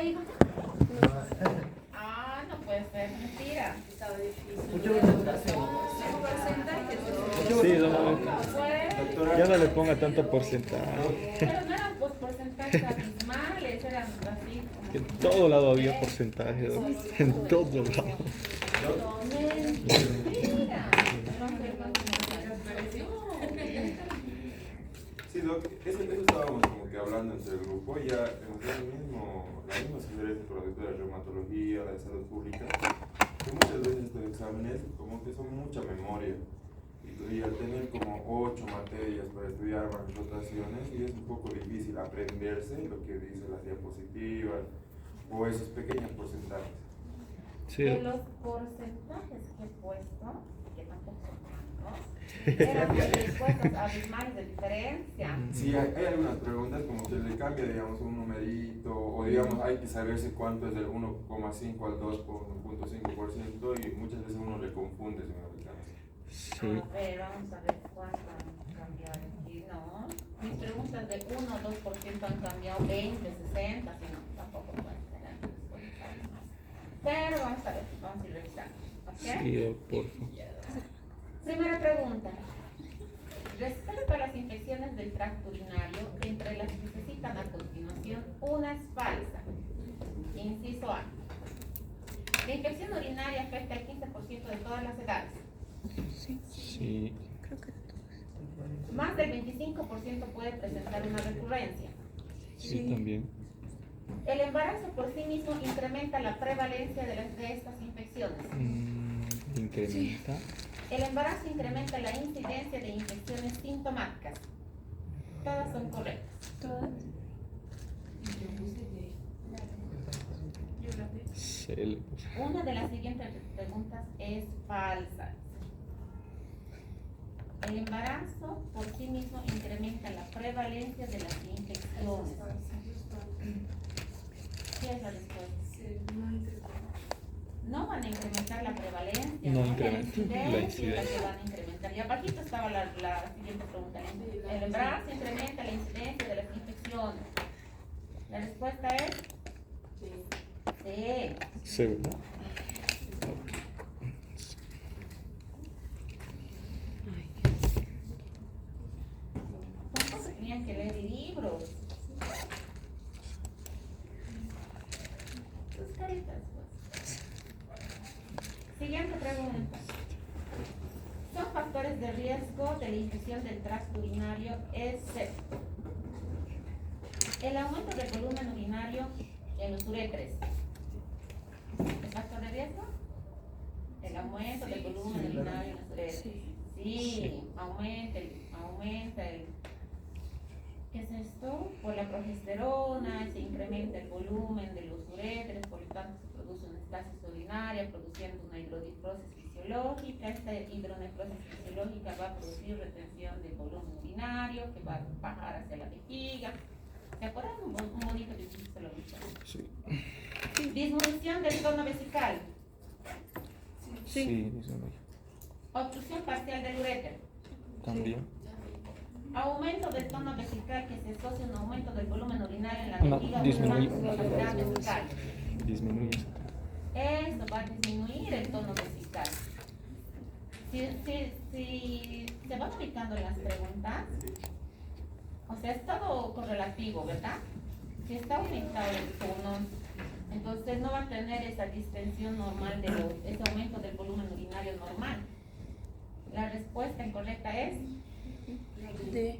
hijo? Ah, no puede ser, mentira. Estaba difícil. Mucho porcentaje. Sí, no, Pues, ya no le ponga tanto porcentaje. pero no eran pues, porcentajes abismales, eran así como... En todo lado había porcentaje, ¿no? En todo lado. Mentira. Sí, Doc, eso estábamos como que hablando entre el grupo y ya hemos tenido la misma sugerencia por la de reumatología, la de salud pública, que muchas veces estos exámenes como que son mucha memoria y al tener como 8 materias para estudiar varias rotaciones y es un poco difícil aprenderse lo que dicen las diapositivas o esos pequeños porcentajes. Sí. De los porcentajes que he puesto, que tampoco son tantos, eran respuestas abismales de diferencia. Sí, hay algunas preguntas como que le cambia, digamos, un numerito, o digamos, hay que saberse cuánto es del 1,5 al 2,5% y muchas veces uno le confunde, señor Alcántara. Sí. A ver, vamos a ver cuánto han cambiado aquí, ¿no? Mis preguntas de 1 o 2% han cambiado 20, 60, si no, tampoco pueden tener respuestas más. Pero vamos a ver, vamos a ir revisando, ¿ok? Sí, por favor. Primera pregunta. Respecto a las infecciones del tracto urinario, entre las que se citan a continuación, una es falsa. Inciso A. La infección urinaria afecta al 15% de todas las edades. Sí. Más del 25% puede presentar una recurrencia. Sí, también. El embarazo por sí mismo incrementa la prevalencia de estas infecciones. Incrementa. El embarazo incrementa la incidencia de infecciones sintomáticas. Todas son correctas. Se le puso. Una de las siguientes preguntas es falsa. El embarazo por sí mismo incrementa la prevalencia de las infecciones. ¿Qué es la respuesta? No van a incrementar la prevalencia, No ¿no? incrementa la Es la que incidencia. van a incrementar. Y abajito estaba la siguiente pregunta. El embarazo incrementa la incidencia de las infecciones. La respuesta es sí. Sí, ¿verdad? Tampoco tenían que leer libros. Sus caritas, pues. Siguiente pregunta. Son factores de riesgo de la infección del tracto urinario, excepto el aumento del volumen urinario en los uréteres. ¿Es factor de riesgo? El aumento del volumen urinario en los uréteres. Sí, aumenta el... ¿Qué es esto? Por la progesterona se incrementa el volumen de los uréteres, por lo tanto se produce una estasis urinaria, produciendo una hidronefrosis fisiológica. Esta hidronefrosis fisiológica va a producir retención del volumen urinario, que va a bajar hacia la vejiga. ¿Se acuerdan? Un bonito que se lo dicho. Sí. Disminución del tono vesical. Sí, eso no. Obstrucción parcial del uréter. También. Aumento del tono vesical que se asocia a un aumento del volumen urinario en la No, vejiga disminuye. o capacidad vesical. Disminuye. Esto va a disminuir el tono vesical. Si se van ubicando en las preguntas, o sea, es todo correlativo, ¿verdad? Si está ubicado el tono, entonces no va a tener esa distensión normal, ese aumento del volumen urinario normal. La respuesta incorrecta es D.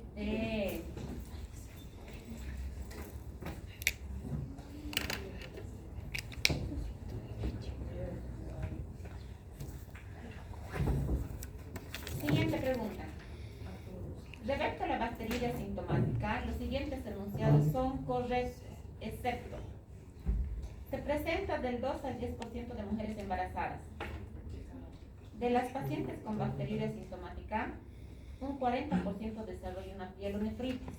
Siguiente pregunta. Respecto a la bacteriuria sintomática, los siguientes enunciados son correctos, excepto se presenta del 2 al 10% de mujeres embarazadas. De las pacientes con bacteriuria sintomática, un 40% desarrolla una pielonefritis.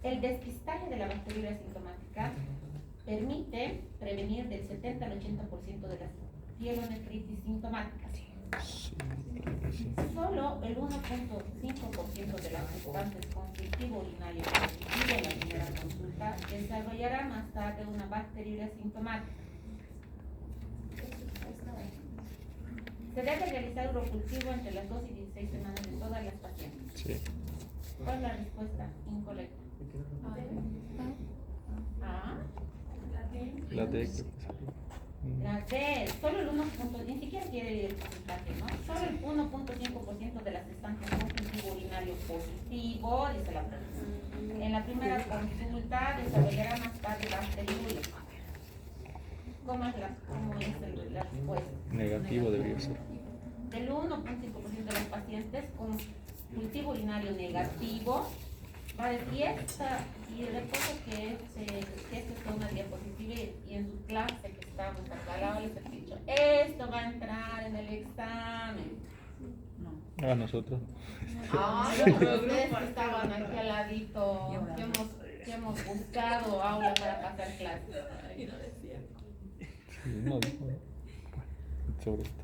El despistaje de la bacteriuria sintomática permite prevenir del 70 al 80% de las pielonefritis sintomáticas. Sí, creo que sí. Solo el 1.5% de las sustancias con cultivo urinario positivo en la primera consulta desarrollará más tarde una bacteriuria sintomática. Se debe realizar urocultivo entre las 2 y 16 semanas de todas las pacientes. Sí. ¿Cuál es la respuesta? Incorrecta. A. La D creo que sería. La D, solo el 1. Ni siquiera quiere ir el porcentaje, ¿no? Solo el 1.5% de las estancias con cultivo urinario positivo, dice la pregunta. En la primera consulta desarrollará más tarde bacteriuria. ¿Cómo es la respuesta? Negativo debería ser. Del 1.5% de los pacientes con cultivo urinario negativo, vale, y recuerdo que esta es una diapositiva y en su clase que estábamos acá al lado les he dicho, esto va a entrar en el examen. No. A nosotros. Ustedes que estaban aquí al ladito, que hemos buscado aula para pasar clases. Sí, no dijo. Bueno, sobre esto.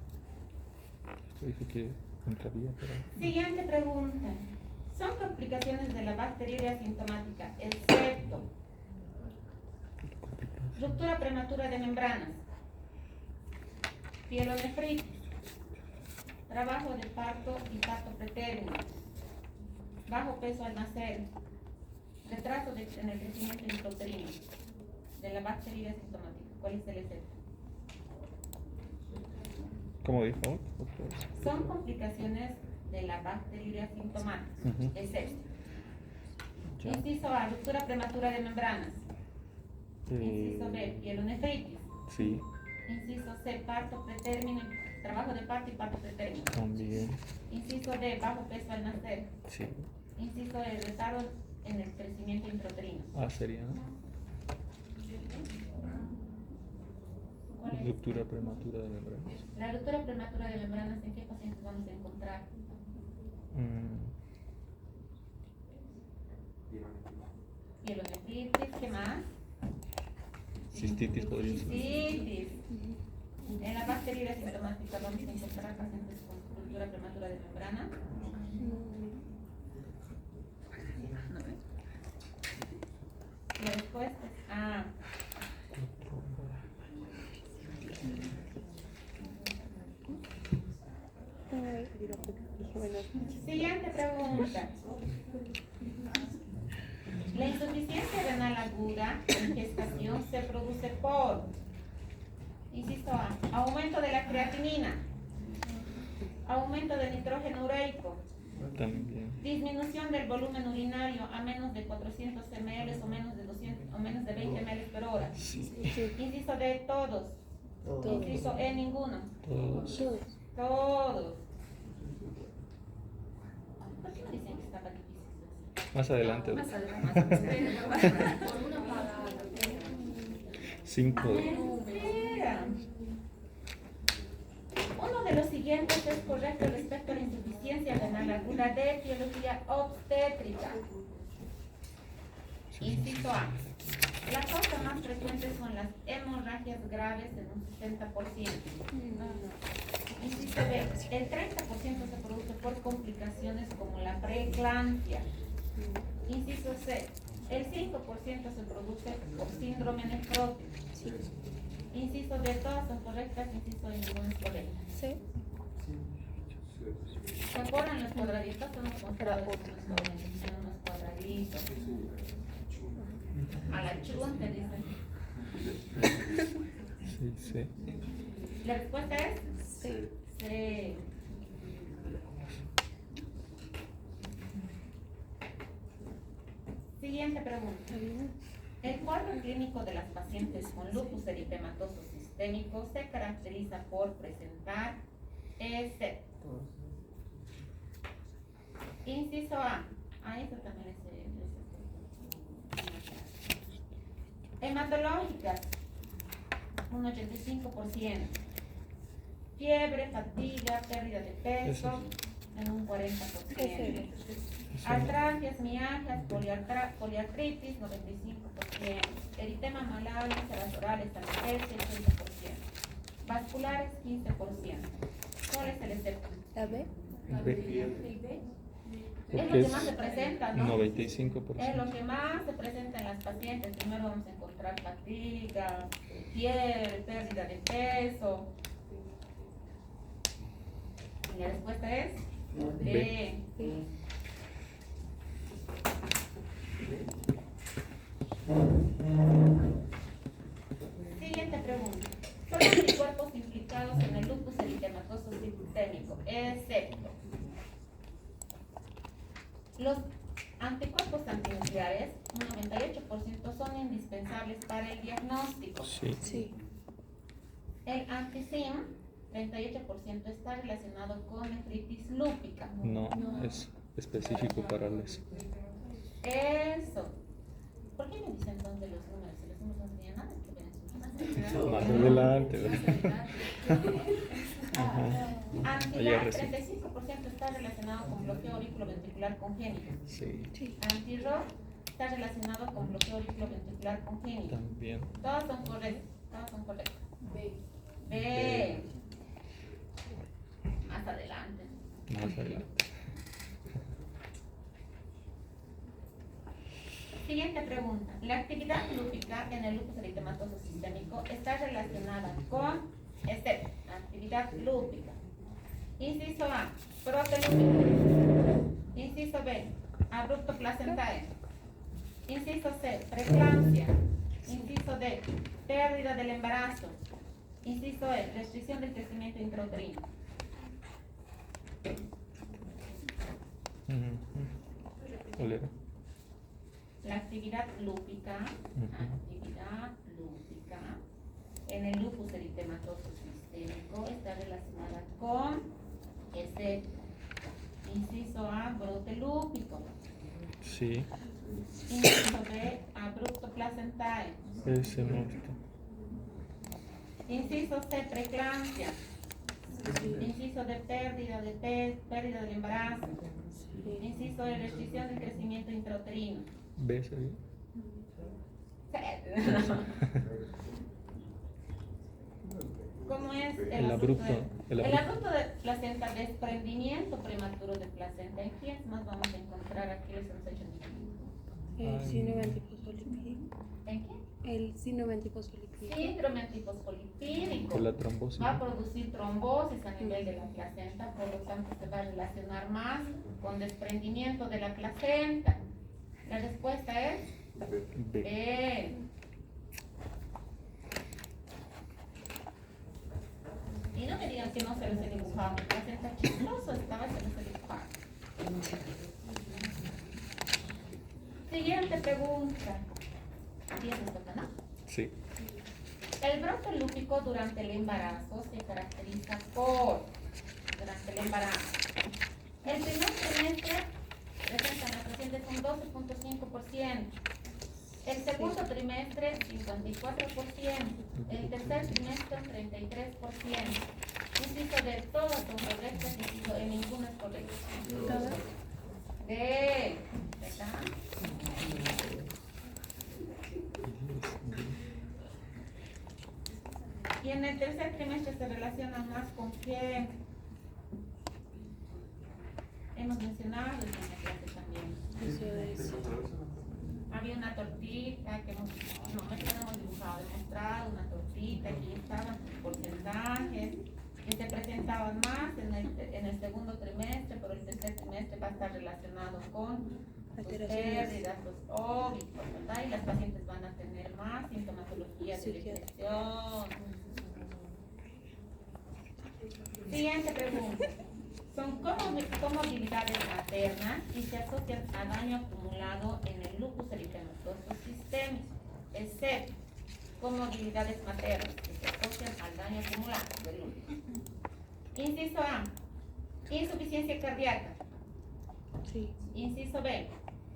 Esto dice que entraría, pero. Siguiente pregunta. Son complicaciones de la bacteriuria asintomática, excepto ruptura prematura de membranas, pielonefritis, trabajo de parto y parto pretérmino, bajo peso al nacer, retraso en el crecimiento intrauterino de la bacteriuria asintomática. ¿Cuál es el excepto? ¿Cómo dijo? Son complicaciones de la bacteriuria asintomática, Ujú. excepto. Ya. Inciso A, ruptura prematura de membranas. Inciso B, pielonefritis. Sí, Inciso C, parto pretérmino, trabajo de parto y parto pretérmino. también. Inciso D, bajo peso al nacer. Sí. Inciso E, retardo en el crecimiento intrauterino. A sería, ¿no? ¿Cuál es? Ruptura prematura de membranas. La ruptura prematura de membranas, ¿en qué pacientes vamos a encontrar? Pielonefritis, ¿qué más? Cistitis podría ser. Cistitis. En la bacteriuria asintomática vamos a encontrar pacientes con ruptura prematura de membrana. La respuesta es A. Siguiente pregunta. La insuficiencia renal aguda en gestación se produce por, inciso A, aumento de la creatinina, aumento del nitrógeno ureico, También. disminución del volumen urinario a menos de 400 ml o menos de 200 o menos de 20 ml por hora. Inciso D, todos. Inciso E, ninguno. Todos. Todos. ¿Por qué no dicen que estaba difícil? Más adelante. Más adelante. 5. Espera. Uno de los siguientes es correcto respecto a la insuficiencia renal aguda de etiología obstétrica. Inciso A. Las causas más frecuentes son las hemorragias graves en un 60%. Inciso B. El 30% se produce por complicaciones como la preeclampsia. Inciso C. El 5% se produce por síndrome nefrótico. Inciso D, todas son correctas, inciso D, ninguna es correcta. Sí. ¿Se acuerdan los cuadraditos? Hemos mostrado en unos cuadraditos. A la chunta dicen. Sí, sí. La respuesta es Sí. C. Siguiente pregunta. El cuadro clínico de las pacientes con lupus eritematoso sistémico se caracteriza por presentar excepto. Inciso A. Eso también es hematológicas, un 85%. Fiebre, fatiga, pérdida de peso, en un 40%. Artralgias, mialgias, poliartritis, 95%. Eritema malario, ceras orales, anestesia, 30%. Vasculares, 15%. ¿Cuál es el excepto? La B. B. Es Porque lo que es más se presenta, ¿no? 95%. Es lo que más se presenta en las pacientes. Primero vamos a encontrar fatiga, fiebre, pérdida de peso. Y la respuesta es B. B. Siguiente pregunta. Son anticuerpos implicados en el lupus eritematoso sistémico, excepto los anticuerpos antinucleares, un 98% son indispensables para el diagnóstico. Sí. Sí. El anti-SIM, 38% está relacionado con nefritis lúpica. No, es específico para las. Eso. ¿Por qué me dicen dónde los números? Si los números no tenían nada que ver en su Más adelante, ¿verdad? Ajá. Anti-RAS, recién. 35% está relacionado con bloqueo auriculoventricular congénito. Sí, Sí. Anti-ROS está relacionado con bloqueo auriculoventricular congénito. también. Todos son correctos. Todos son correctos. B. B. Más adelante. Más adelante. Siguiente pregunta. La actividad lúpica en el lupus eritematoso sistémico está relacionada con actividad lúpica. Inciso A, brote lúpico. Inciso B, abrupto placentae. Inciso C, preeclampsia. Inciso D, pérdida del embarazo. Inciso E, restricción del crecimiento intrauterino. ¿Cuál era? La actividad lúpica en el lupus eritematoso sistémico está relacionada con inciso A, brote lúpico. Sí, Inciso B, abrupto placentae. ese no está. Inciso C, preeclampsia. Inciso D, pérdida del embarazo. Inciso E, restricción del crecimiento intrauterino. ¿Ves ahí? ¿Cómo es El abrupto, el abrupto de placenta, desprendimiento prematuro de placenta? ¿En quién más vamos a encontrar aquí los ensayos? El síndrome antifosfolipídico. ¿En quién? El síndrome antifosfolipídico. Síndrome antifosfolipídico. Por la trombosis. Va a producir trombosis a nivel de la placenta, por lo tanto se va a relacionar más con desprendimiento de la placenta. La respuesta es B. B. Y no me digan que no se les he dibujado. La placenta chistoso estaba, se les he dibujado. Siguiente pregunta. ¿Aquí ya nos toca, no? Sí. El brote lúpico durante el embarazo se caracteriza por, durante el embarazo, el primer trimestre presentan las pacientes un 12.5%, el segundo trimestre 54%, el tercer trimestre 33%. Inciso de todas son correctas, inciso de ninguna es correcta. ¿Todas? D. ¿Verdad? Y en el tercer trimestre se relacionan más con qué hemos mencionado en la clase también. Eso es. Había una tortita que hemos, no hemos dibujado, demostrado una tortita, aquí estaban sus porcentajes que se presentaban más en el segundo trimestre, pero el tercer trimestre va a estar relacionado con sus pérdidas, los óvulos, ¿verdad? Y las pacientes van a tener más sintomatología de depresión. Siguiente pregunta. Son comorbilidades maternas y se asocian a daño acumulado en el lupus eritematoso sistémico, excepto comorbilidades maternas que se asocian al daño acumulado del lupus. Inciso A, insuficiencia cardíaca. Sí. Inciso B,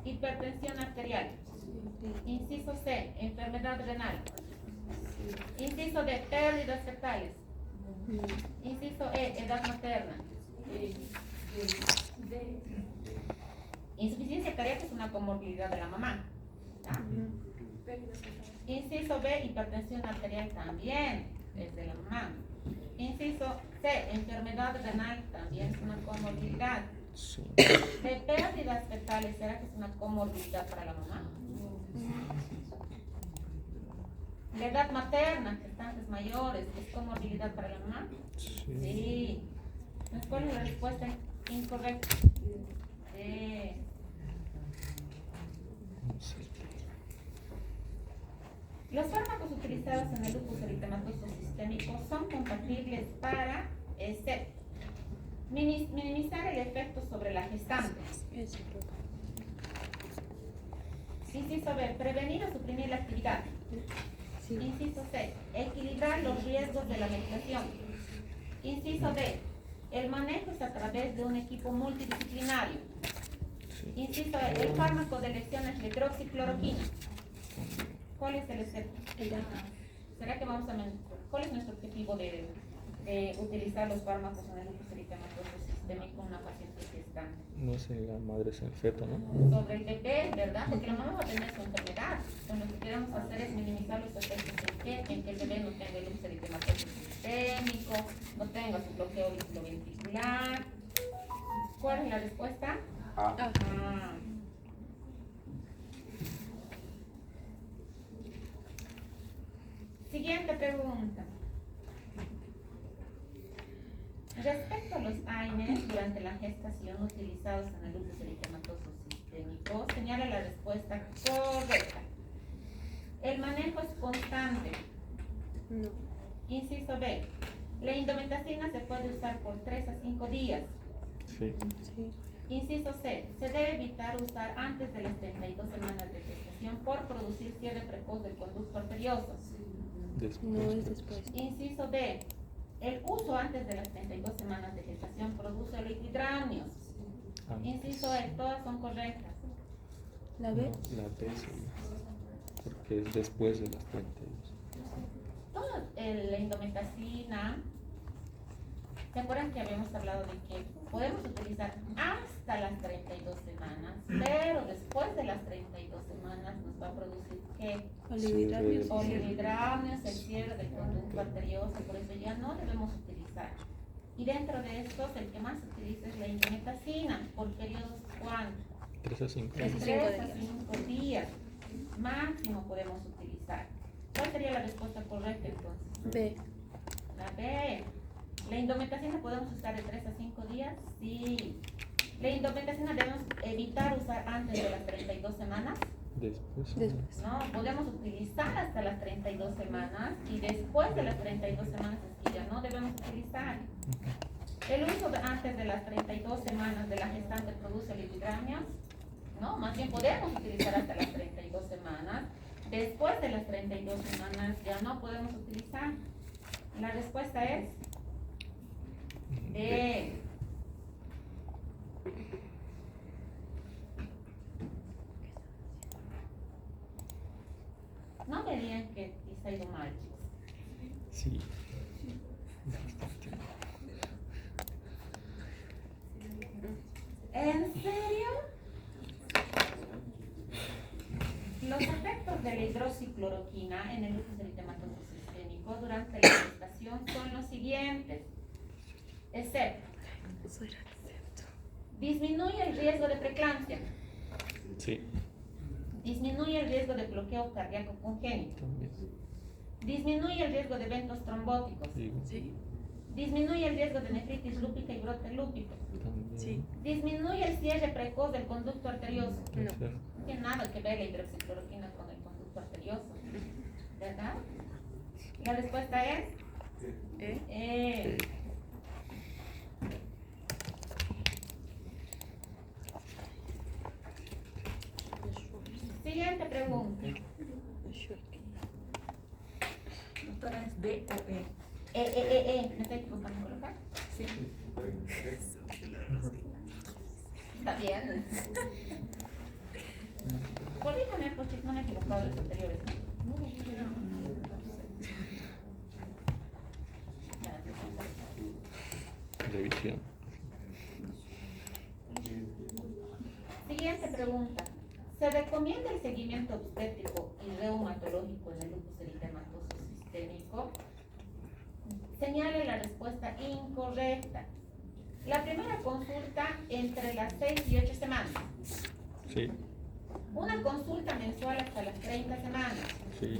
hipertensión arterial. Inciso C, enfermedad renal. Inciso D, pérdidas fetales. Inciso E, edad materna. Insuficiencia cardíaca es una comorbilidad de la mamá. ¿Tá? Inciso B, hipertensión arterial también. es de la mamá. Inciso C, enfermedad renal también es una comorbilidad. Sí. De pérdidas fetales, ¿será que es una comorbilidad para la mamá? De edad materna, gestantes mayores, ¿es comorbilidad para la mamá? Sí. Sí. Entonces, ¿cuál es la respuesta incorrecta? No sé. Los fármacos utilizados en el lupus eritematoso sistémico son compatibles para minimizar el efecto sobre la gestante. Eso. Inciso B, prevenir o suprimir la actividad. Sí. Inciso C, equilibrar los riesgos de la medicación. Inciso D, el manejo es a través de un equipo multidisciplinario. Sí. Inciso E, el fármaco de elección es la hidroxicloroquina. ¿Cuál es el efecto? El A. ¿Será que vamos a cuál es nuestro objetivo de utilizar los fármacos en el lupus eritematoso sistémico en una paciente gestante? No sé, la madre es el feto, ¿no? Sobre el bebé, ¿verdad? Porque la mamá va a tener su enfermedad. Entonces, lo que queremos hacer es minimizar los efectos en que el bebé no tenga el lupus eritematoso sistémico, no tenga su bloqueo ventricular. ¿Cuál es la respuesta? Ah, Ah. Siguiente pregunta. Respecto a los AINES durante la gestación utilizados en el lupus eritematoso sistémico, señala la respuesta correcta. El manejo es constante. No. Inciso B. La indometacina se puede usar por 3 a 5 días. Sí. Sí. Inciso C. Se debe evitar usar antes de las 32 semanas de gestación por producir cierre precoz del conducto arterioso. Después. No es después. Inciso D. El uso antes de las 32 semanas de gestación produce oligohidramios. Antes. Inciso E. Todas son correctas. La B. No, la B sí. Porque es después de las 32. Toda la indometacina, ¿se acuerdan que habíamos hablado de que podemos utilizar hasta las 32 semanas, pero después de las 32 semanas nos va a producir ¿qué? Oligohidramios. Sí, Oligohidramios, el cierre del conducto arterioso, por eso ya no debemos utilizar. Y dentro de estos, el que más se utiliza es la indometacina, por periodos ¿cuántos? 3 a 5. Tres a 3 a 5 5 días máximo podemos utilizar. ¿Cuál sería la respuesta correcta entonces? B. La B. ¿La indometacina podemos usar de 3 a 5 días? Sí. ¿La indometacina debemos evitar usar antes de las 32 semanas? Después. Después. No, podemos utilizar hasta las 32 semanas y después de las 32 semanas es que ya no debemos utilizar. ¿El uso antes de las 32 semanas de la gestante produce oligohidramios? No, más bien podemos utilizar hasta las 32 semanas. Después de las 32 semanas ya no podemos utilizar. La respuesta es D. No me digan que quizá ha ido mal, chicos. Sí. Bastante. ¿En serio? Los efectos de la hidroxicloroquina en el lupus eritematoso sistémico durante la gestación son los siguientes. Excepto, disminuye el riesgo de preeclampsia, Sí. disminuye el riesgo de bloqueo cardíaco congénito, También. disminuye el riesgo de eventos trombóticos, Digo. Sí. disminuye el riesgo de nefritis lúpica y brote lúpico, También. Sí. disminuye el cierre precoz del conducto arterioso. No. No tiene nada que ver la hidroxicloroquina con el conducto arterioso, ¿verdad? La respuesta es E. Siguiente pregunta. Doctora, ¿es D o E? ¿Me estoy equivocando en colocar? Sí. Está bien. Corríjame, porque no me he equivocado en los anteriores. Revisión. Siguiente pregunta. ¿Se recomienda el seguimiento obstétrico y reumatológico en el lupus eritematoso sistémico? Señale la respuesta incorrecta. La primera consulta entre las 6 y 8 semanas. Sí, Una consulta mensual hasta las 30 semanas. sí,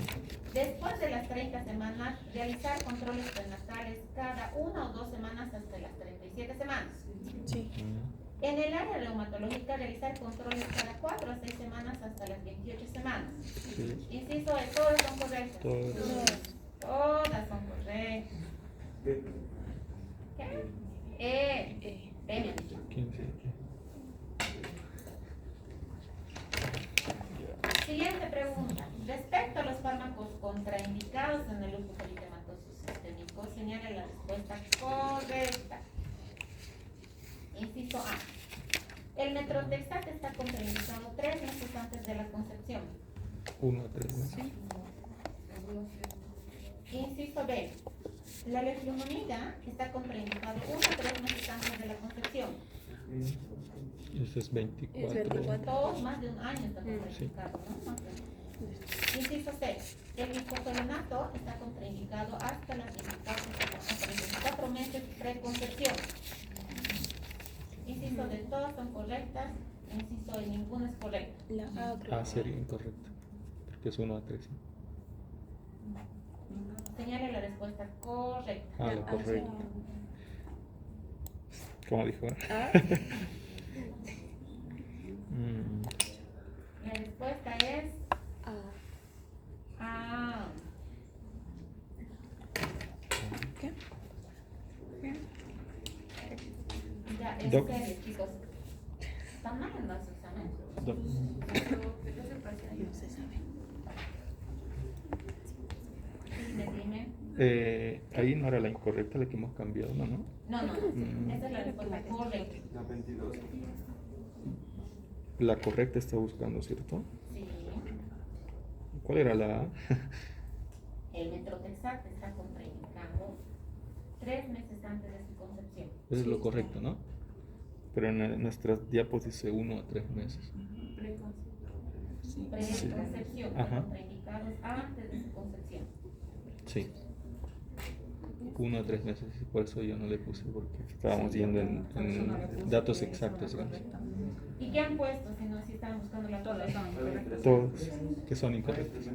Después de las 30 semanas, realizar controles prenatales cada 1 o 2 semanas hasta las 37 semanas. Sí. En el área reumatológica, realizar controles cada 4 a 6 semanas hasta las 28 semanas. sí. Inciso de todas son correctas. Todas. Todas son correctas. ¿Qué? B me han dicho. 15. Siguiente pregunta. Respecto a los fármacos contraindicados en el uso eritematoso sistémico, señale la respuesta correcta. Inciso A. El metrotexate está contraindicado 3 meses antes de la concepción. 1 a 3 meses. Inciso B. La leflunomida está contraindicado 1 a 3 meses antes de la concepción. Ese es 24. Es 24. Todos más de un año está contraindicado, ¿no? Más de un año. Inciso C. El micofenonato está contraindicado hasta las 24 meses preconcepción. Inciso de todas son correctas. Inciso de ninguna es correcta. La A creo. A sería incorrecto, porque es 1 a 3. Señale la respuesta correcta. Ah, la La A correcta. ¿Cómo dijo? A. La respuesta es A. A. ¿Qué? Ya, es Doc. serio, chicos. ¿Están mal en los exámenes? No se sabe. Dime. Ahí no era la incorrecta la que hemos cambiado, ¿no? No. Esa es la respuesta correcta. La 22. La correcta está buscando, ¿cierto? Sí. ¿Cuál era la A? El metrotexate está contraindicado 3 meses antes de su concepción. Eso es lo correcto, ¿no? Pero en nuestras diapos dice 1 a 3 meses. Preconcepción, Ajá. contraindicados antes de su concepción. Sí. 1 a 3 meses, y por eso yo no le puse, porque estábamos yendo en datos exactos, digamos. ¿Y qué han puesto si estaban buscando la Todas correcta? son incorrectas. Todos que son incorrectos.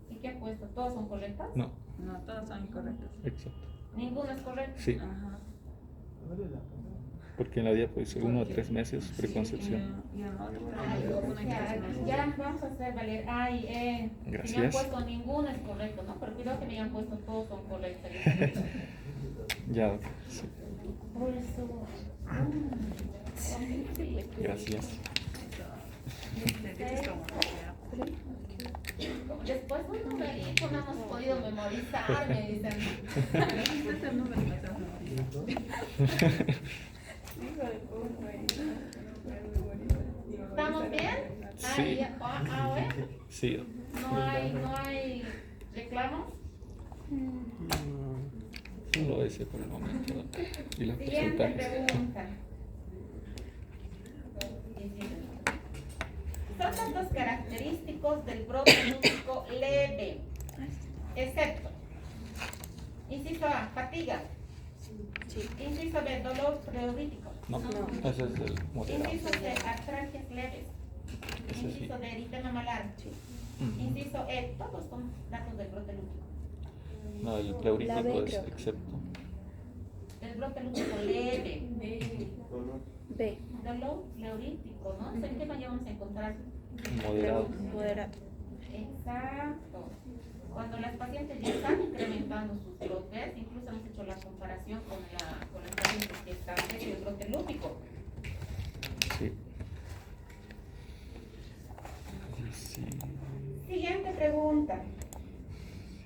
¿Y qué han puesto? ¿Todas son correctas? No, No, todas son incorrectas. exacto. Ninguna es correcta. Sí, Ajá. porque en la diapo dice 1 a 3 meses preconcepción. Y en otro, una que Ya vamos a hacer valer A y E. Si me han Gracias. puesto ninguna es correcto, ¿no? Pero cuidado que me hayan puesto todos son correctas. Ya, sí. Por eso. Gracias. Después no me dijo, no hemos podido memorizar, me dicen. Este es el número que estamos memorizando. ¿Estamos bien? Sí. A o E. Sí. No hay reclamos. Solo ese por el momento. Y los Siguiente porcentajes. pregunta. Son datos característicos del brote lúpico leve, excepto inciso A, fatiga. Sí. Inciso B, dolor preurítico. No, No. ese es el moderado. Inciso C, artralgias leves. Ese sí. Inciso D, eritema malar. Ujú. Inciso E, todos son datos del brote lúpico. No, el La B, pleurítico es creo. excepto. El brote lúpico leve. B. Dolor pleurítico, ¿no? ¿En qué vayamos a encontrar? Moderado. Moderado. Exacto. Cuando las pacientes ya están incrementando sus brotes, incluso hemos hecho la comparación con las pacientes que están en el brote lúpico. Sí. Sí. Siguiente pregunta.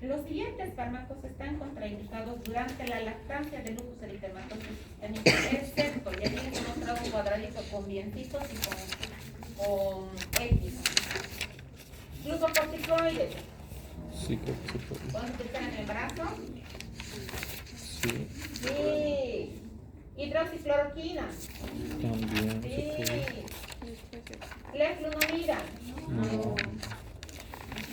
Los siguientes fármacos están contraindicados durante la lactancia de lupus eritematoso sistémico, excepto, ya tienes mostrado un cuadradito con biencitos y con X. Glucocorticoides. Sí, creo que se puede. ¿Pueden utilizar en el brazo? Sí. Sí. Hidroxicloroquina. También se Sí. puede. Leflunomida. No.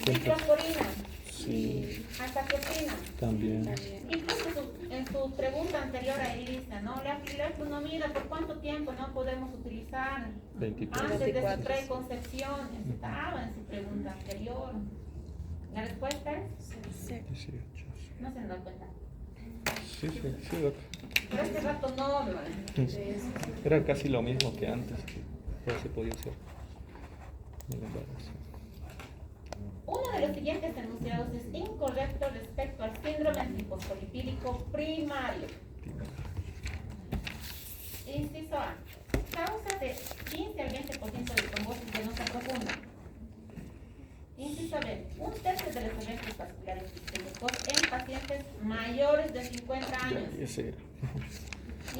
Ciclosporina. Sí. Marta, ¿qué opina? También. Incluso en su pregunta anterior ahí dice, ¿no? La autonomía, ¿por cuánto tiempo no podemos utilizar 24. antes de su 24. preconcepción? Estaba en su pregunta anterior. La respuesta es, Sí. 18. no se dan cuenta. Sí, doctor. Pero este rato no, ¿no? Era casi lo mismo que antes, que ya se podía hacer. El embarazo. Uno de los siguientes enunciados es incorrecto respecto al síndrome antifosfolipídico primario. Inciso A. Causa de 15 al 20% de trombosis venosa profunda. Inciso B. Un tercio de los eventos vasculares sistémicos en pacientes mayores de 50 años. Ya, ese era.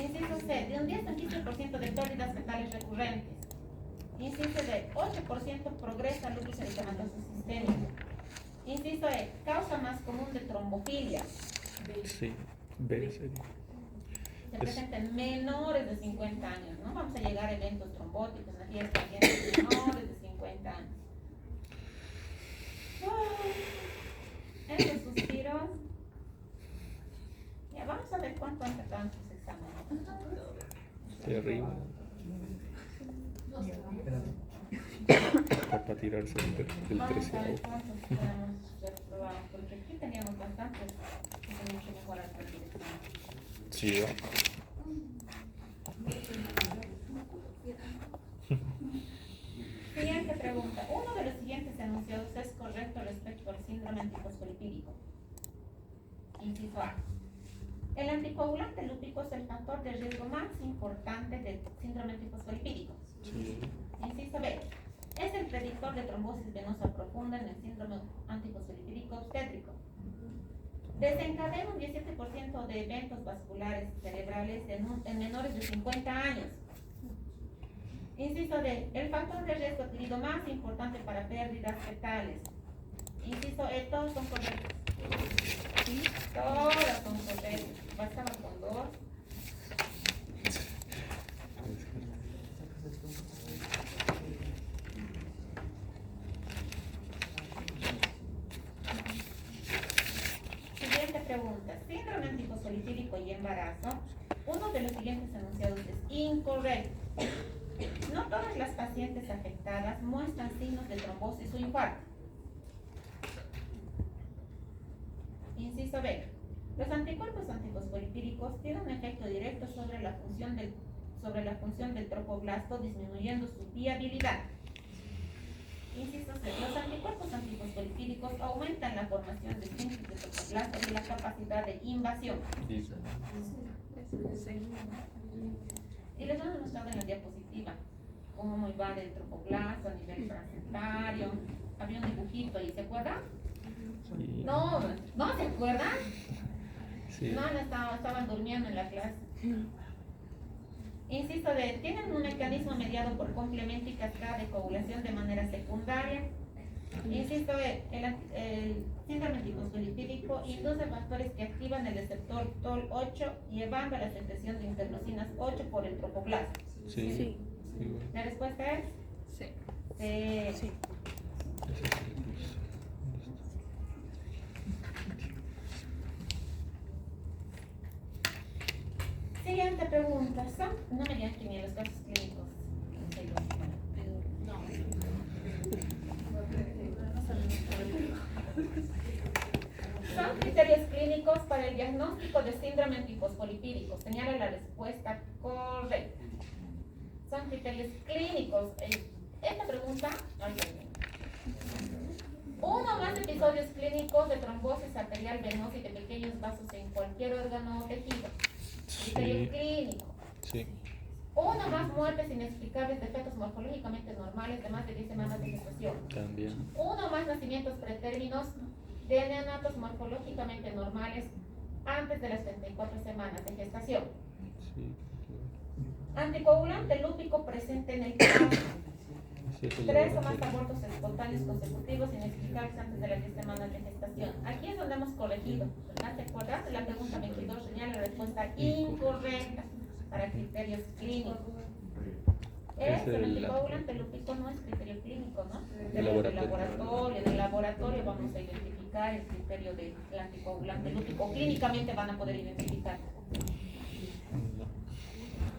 Inciso C. De un 10 a 15% de pérdidas fetales recurrentes. Inciso D. 8% progresa al lupus eritematoso sistémico. Inciso E. Causa más común de trombofilia. Sí, B sería. Se presenta en menores de 50 años, ¿no? Vamos a llegar a eventos trombóticos en aquellos pacientes menores de 50 años. Estos suspiros. Ya, vamos a ver cuánto han sacado en sus exámenes. Terrible. Para tirarse del Vamos a 13 ver cuántos tenemos reprobados, porque aquí teníamos bastantes que tenían que mejorar con el examen. Sí, ¿no? Siguiente pregunta. Uno de los siguientes enunciados es correcto respecto al síndrome antifosfolipídico. Inciso A. El anticoagulante lúpico es el factor de riesgo más importante del síndrome antifosfolipídico. Sí. Inciso B. Es el predictor de trombosis venosa profunda en el síndrome antifosfolipídico obstétrico. Desencadena un 17% de eventos vasculares cerebrales en menores de 50 años. Inciso D. El factor de riesgo adquirido más importante para pérdidas fetales. Inciso E. Todos son correctos. Todas son correctas. Bastaba con dos. Siguiente pregunta. Síndrome antifosfolipídico y embarazo. Uno de los siguientes enunciados es incorrecto. No todas las pacientes afectadas muestran signos de trombosis o infarto. Inciso B. Los anticuerpos antifosfolipídicos tienen un efecto directo sobre la función del tropoblasto, disminuyendo su viabilidad. Inciso C. Los anticuerpos antifosfolipídicos aumentan la formación de síntesis de tropoblasto y la capacidad de invasión. Y les hemos mostrado en la diapositiva cómo va del tropoblasto a nivel placentario. Había un dibujito ahí, ¿se acuerdan? Sí. No se acuerdan. Sí. No, estaban durmiendo en la clase. Inciso D. Tienen un mecanismo mediado por complemento y cascada de coagulación de manera secundaria. Inciso E. El síndrome antifosfolipídico induce factores que activan el receptor TOL8, llevando a la secreción de interleucinas 8 por el tropoblasto. Sí. Sí. Igual. La respuesta es Sí. C. Sí. Ese es el plus. Siguiente pregunta. No me digan que ni los casos clínicos. Son criterios clínicos para el diagnóstico de síndrome antifosfolipídico. Señala la respuesta correcta. Son criterios clínicos. Esta pregunta, uno o más episodios clínicos de trombosis arterial venosa y de pequeños vasos en cualquier órgano o tejido. Criterio Sí. clínico. Sí. Uno más muertes inexplicables de fetos morfológicamente normales de más de 10 semanas de gestación. También. Uno más nacimientos pretérminos de neonatos morfológicamente normales antes de las 34 semanas de gestación. Sí. Anticoagulante lúpico presente en el caso. Ese es el 3 o más laboratorio. abortos espontáneos consecutivos inexplicables antes de las 10 semanas de gestación. Aquí es donde hemos corregido, ¿verdad? ¿Te acuerdas? La pregunta 22 señala la respuesta incorrecta para criterios clínicos. Es el el anticoagulante lúpico no es criterio clínico, ¿no? El laboratorio. En el laboratorio vamos a identificar el criterio del anticoagulante lúpico. Clínicamente van a poder identificar.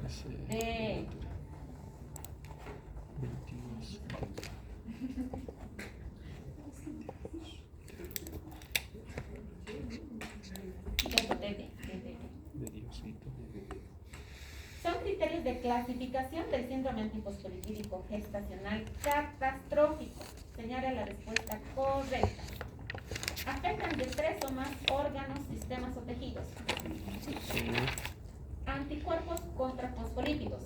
Ese 22. De Diosito. Son criterios de clasificación del síndrome antifosfolipídico gestacional catastrófico. Señala la respuesta correcta. Afectan de 3 o más órganos, sistemas o tejidos. Sí. Anticuerpos contra fosfolípidos.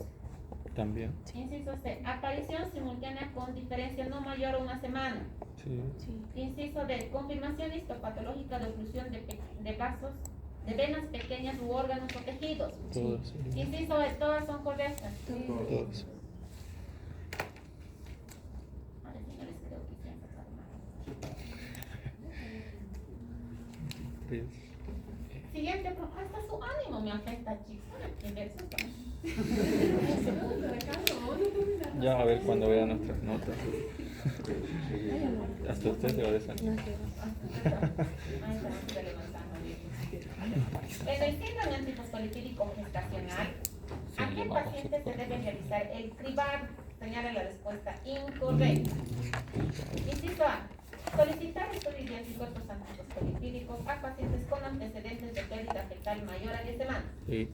También. Inciso C. Aparición simultánea con diferencia no mayor a una semana. Sí. Sí. Inciso D. Confirmación histopatológica de oclusión de vasos, de venas pequeñas u órganos o tejidos. Todos. Sí. Inciso E. Todas son correctas. Todos. A ver, señores, creo que se han sacado mal. Tres. Siguiente, hasta su ánimo me afecta, chicos. Ya a ver cuando vea nuestras notas. Hasta usted se va a desanimar. No quiero. En el síndrome antifosfolipídico gestacional, ¿a qué paciente se debe realizar el cribado? Señala la respuesta incorrecta. Inciso A. Solicitar estudios de anticuerpos antifosfolipídicos a pacientes con antecedentes de pérdida fetal mayor a 10 semanas. Sí.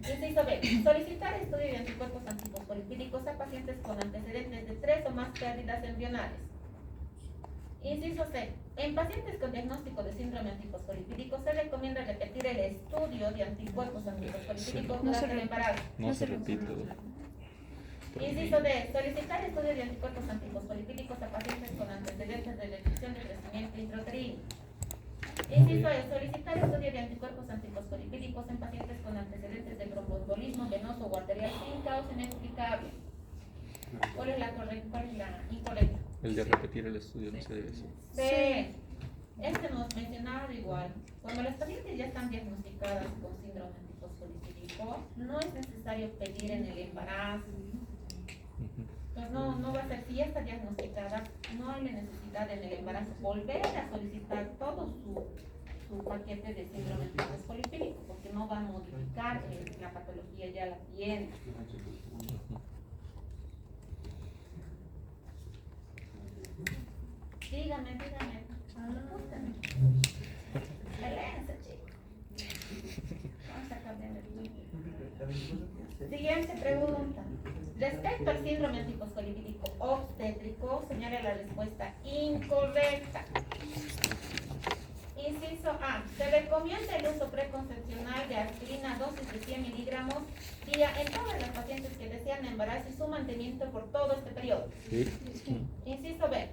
Inciso B. Solicitar estudio de anticuerpos antifosfolipídicos a pacientes con antecedentes de 3 o más pérdidas embrionales. Inciso C. En pacientes con diagnóstico de síndrome antifosfolipídico se recomienda repetir el estudio de anticuerpos antifosfolipídicos No se durante el embarazo. No se repite. Inciso D. Solicitar estudio de anticuerpos antifosfolipídicos a pacientes con antecedentes de restricción de crecimiento intrauterino. Inciso E. Solicitar estudio de anticuerpos antifosfolipídicos en pacientes con antecedentes de tromboembolismo venoso o arterial sin causa inexplicable. ¿Cuál es la correcta? ¿Cuál es la incorrecta? El de repetir el estudio no se debe hacer. C. Este hemos mencionado igual. Cuando las pacientes ya están diagnosticadas con síndrome antifosfolipídico, no es necesario pedir en el embarazo. Entonces no va a ser, si ya está diagnosticada, no hay la necesidad en el embarazo volver a solicitar todo su paquete de síndrome antifosfolipídico, porque no va a modificar la patología, ya la tiene. Dígame. Apúntame. Excelente, chicos. Vamos a cambiar el tiempo. Siguiente pregunta. Respecto al síndrome antifosfolipídico obstétrico, señala la respuesta incorrecta. Inciso A. Se recomienda el uso preconcepcional de aspirina dosis de 100 miligramos día en todas las pacientes que desean embarazo y su mantenimiento por todo este periodo. Sí. Inciso B.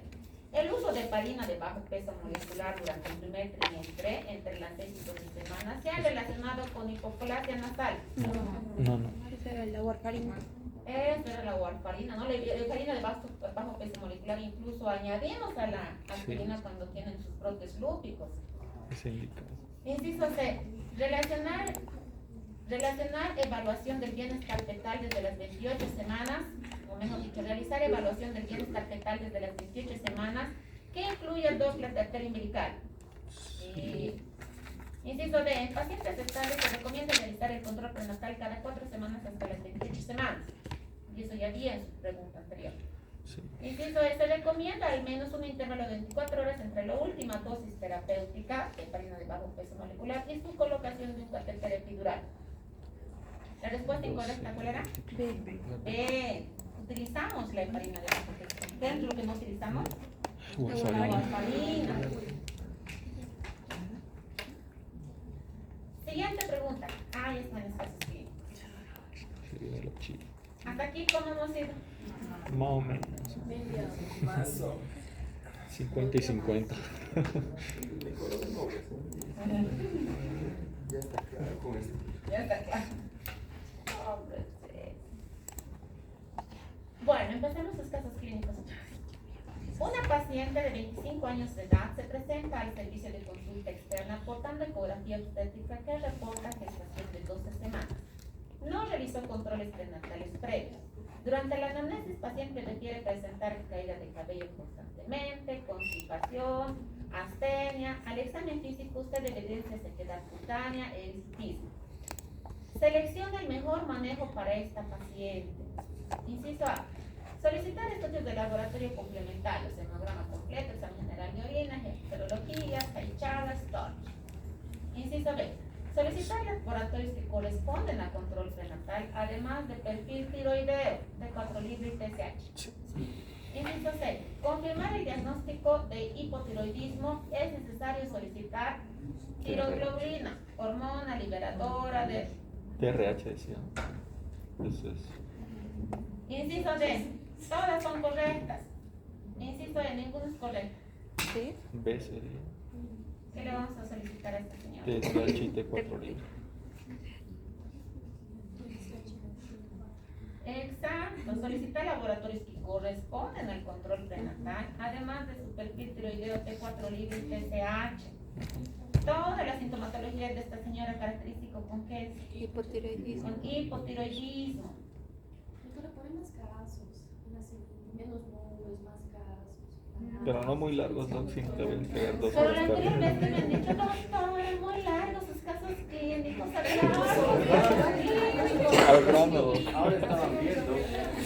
El uso de heparina de bajo peso molecular durante el primer trimestre, entre las 6 y 12 semanas, se ha relacionado con hipoplasia nasal. No. Ese era el de warfarina. Esa era la warfarina, ¿no? La heparina de bajo peso molecular incluso añadimos a la aspirina cuando tienen sus brotes lúpicos. Es indicado. Inciso C. Relacionar evaluación del bienestar fetal desde las 28 semanas, o mejor dicho, realizar evaluación del bienestar fetal desde las 28 semanas, que incluye el Doppler de arteria umbilical. Inciso D. En pacientes estables se recomienda realizar el control prenatal cada 4 semanas hasta las 28 semanas. Y eso ya vi en su pregunta anterior. Sí. Inciso E. Se recomienda al menos un intervalo de 24 horas entre la última dosis terapéutica de heparina de bajo peso molecular y su colocación de un catéter epidural. La respuesta incorrecta, ¿cuál era? B. Utilizamos la heparina de bajo peso. ¿Qué es lo que no utilizamos? La Warfarina. warfarina. Siguiente pregunta. Ahí están los casos clínicos. Sí, de los chiles. Hasta aquí, ¿cómo hemos ido? Más o menos. 50 y 50. Ya está claro con eso. Ya está claro. Hombre, sí. Bueno, empecemos los casos clínicos. Una paciente de 25 años de edad se presenta al servicio de consulta externa portando ecografía obstétrica que reporta gestación de 12 semanas. no realizó controles prenatales previos. Durante la anamnesis, paciente requiere presentar caída de cabello constantemente, constipación, astenia. Al examen físico usted evidencia sequedad cutánea e hirsutismo. Selecciona el mejor manejo para esta paciente. Inciso A. Solicitar estudios de laboratorio complementarios, hemograma completo, examen general de orina, serologías, caichadas, TORCH. Inciso B. Solicitar laboratorios que corresponden al control prenatal, además de perfil tiroideo, T4 libre y TSH. Inciso C. Confirmar el diagnóstico de hipotiroidismo, es necesario solicitar tiroglobulina, hormona liberadora de... TRH decía. Eso es. Inciso D. Todas son correctas. Inciso E. Ninguna es correcta. Sí. B sería. ¿Qué le vamos a solicitar a esta señora? TSH y T4 libre. Exacto, solicitar laboratorios que corresponden al control prenatal, además de su perfil tiroideo T4 libre y TSH. Toda la sintomatología de esta señora característico con qué es? Hipotiroidismo. Con hipotiroidismo. Tú le pones más casos, menos nubes, más casos. Pero no muy largos, ¿no? Sin que deben quedar 2 Pero horas la para anterior vez que me han dicho, doctor, es muy largo sus casos clínicos, al grano. Ahora estaban viendo.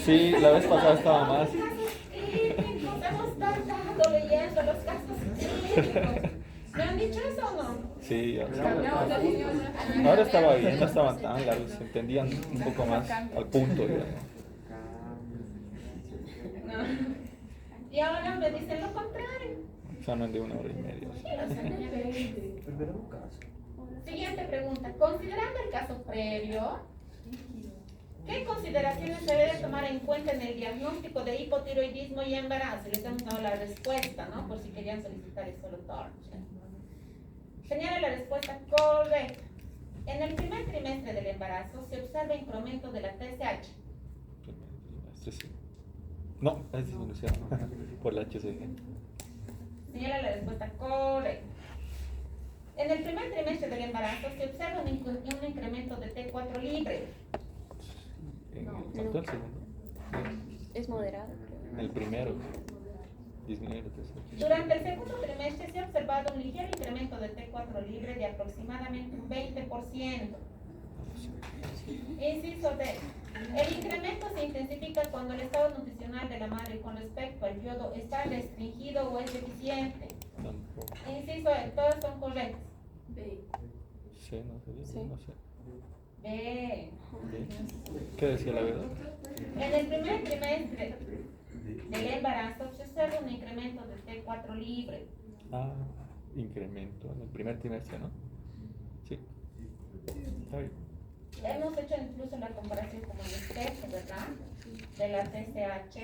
Sí, la vez pasada estaba más. Casos clínicos, hemos tardado leyendo los casos clínicos. ¿Me han dicho eso o no? Sí, ahora estaba bien, no estaban tan largos, se entendían un poco más al punto, digamos. Y ahora me dicen lo contrario. Examen de 1 hora y media. Siguiente pregunta. Considerando el caso previo, ¿qué consideraciones se debe tomar en cuenta en el diagnóstico de hipotiroidismo y embarazo? Les hemos dado la respuesta, ¿no? Por si querían solicitar el solo TORCH. Señala la respuesta correcta. En el primer trimestre del embarazo se observa incremento de la TSH. Sí. No, es disminución por la HCG. Señala la respuesta correcta. En el primer trimestre del embarazo se observa un incremento de T4 libre. ¿Cuánto el segundo? Es moderado, creo. El primero. Disminuir el TSH. Durante el segundo trimestre se ha observado un ligero incremento de T4 libre de aproximadamente un 20%. Inciso D. El incremento se intensifica cuando el estado nutricional de la madre con respecto al yodo está restringido o es deficiente. Tampoco. Inciso E. Todas son correctas. Sí, no sé. Sí. No sé. B. ¿Qué decía la verdad? En el primer trimestre del embarazo se observa un incremento de T4 libre. Ah, incremento en el primer trimestre, ¿no? Sí. Está bien. Hemos hecho incluso la comparación como el espejo, ¿verdad? De la TSH,